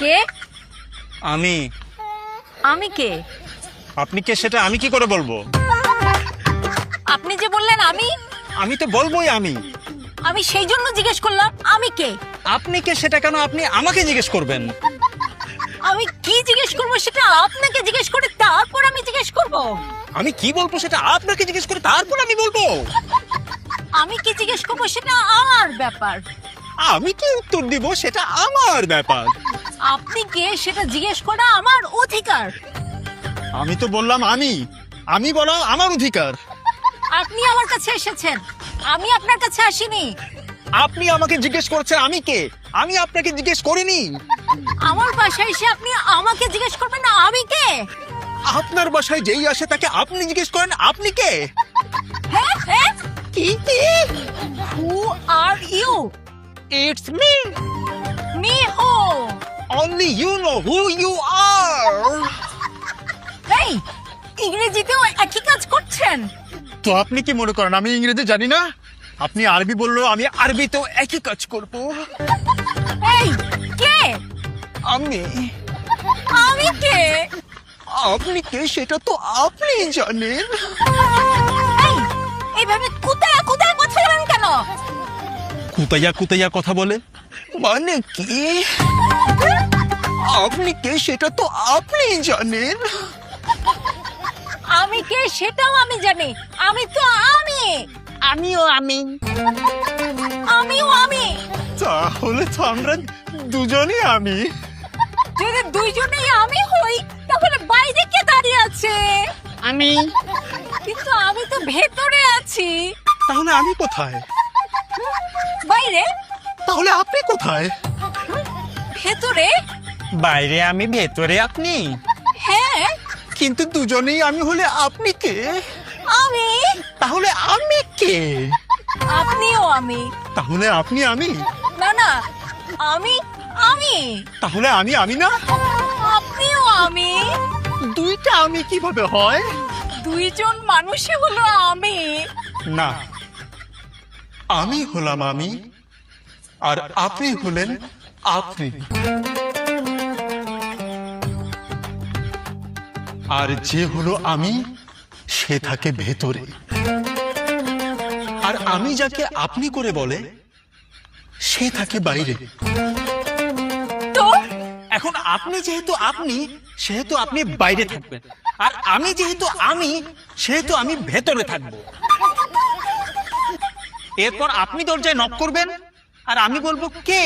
কে? আমি। আমি কে? আপনি কে সেটা আমি কি করে বলবো? আপনি যে বললেন আমি, আমি তো বলবোই আমি। আমি সেই জন্য জিজ্ঞেস করলাম আমি কে। আপনি কে সেটা কেন আপনি আমাকে জিজ্ঞেস করবেন? আমি কি জিজ্ঞেস করবো সেটা আপনাকে জিজ্ঞেস করে তারপর আমি জিজ্ঞেস করব। আমি কি বলবো সেটা আপনাকে জিজ্ঞেস করে তারপর আমি বলবো। আমি কি জিজ্ঞেস করবো সেটা আমার ব্যাপার। আমি কি উত্তর দিব সেটা আমার ব্যাপার। আপনি কে সেটা জিজ্ঞেস করা আমার অধিকার। আমি তো বললাম আমি বলা আমার অধিকার। আপনি আমার কাছে এসেছেন, আমি আপনার কাছে আসিনি। আপনি আমাকে জিজ্ঞেস করছেন আমি কে, আমি আপনাকে জিজ্ঞেস করিনি। আমার বাসায় এসে আপনি আমাকে জিজ্ঞেস করবেন না আমি কে। আপনার বাসায় যেই আসে তাকে আপনি জিজ্ঞেস করেন আপনি কে। হ্যাঁ হ্যাঁ, কি? Who are you? It's me. Me who? Only you know who you are. এই ইংরেজিতেও একই কাজ করছেন? তো আপনি কি মনে করেন আমি ইংরেজি জানি না? আপনি আরবি বললেও আমি আরবিতেও একই কাজ করব। এই কে? আমি। আমি কে? আপনি কে সেটা তো আপনি জানেন। এই এইভাবে কুতায়া কুতায়া কথা বলেন কেন? কুতাইয়া কুতাইয়া কথা বলে মানে কি? আপনি কে সেটা তো আপনি জানেন। আমি কে সেটাও আমি জানি। আমি তো আমি। আমিও আমি। আমিও আমি। তাহলে তো আমরা দুজনই আমি। যদি দুইজনেই আমি হই তাহলে বাইরে কে দাঁড়িয়ে আছে? আমি। কিন্তু আমি তো ভেতরে আছি। তাহলে আমি কোথায়? বাইরে? তাহলে আপনি কোথায়? ভেতরে? বাইরে আমি, ভেতরে আপনি। হ্যাঁ কিন্তু দুজনেই আমি হলে আপনি কে? আমি। তাহলে আমি কে? আপনিও আমি। তাহলে আপনি আমি। না না, আমি আমি। তাহলে আমি না। আপনিও আমি। দুইটা আমি কিভাবে হয়? দুইজন মানুষই হলো আমি। না, আমি হলাম আমি আর আপনি হলেন আপনি। আর যে হলো আমি সে থাকে ভেতরে। আর আমি যাকে আপনি করে বলে সে থাকে বাইরে। তো এখন আপনি যেহেতু আপনি সেহেতু আপনি বাইরে থাকবেন, আর আমি যেহেতু আমি সেহেতু আমি ভেতরে থাকবো। এরপর আপনি দরজায় নক করবেন আর আমি বলবো কে,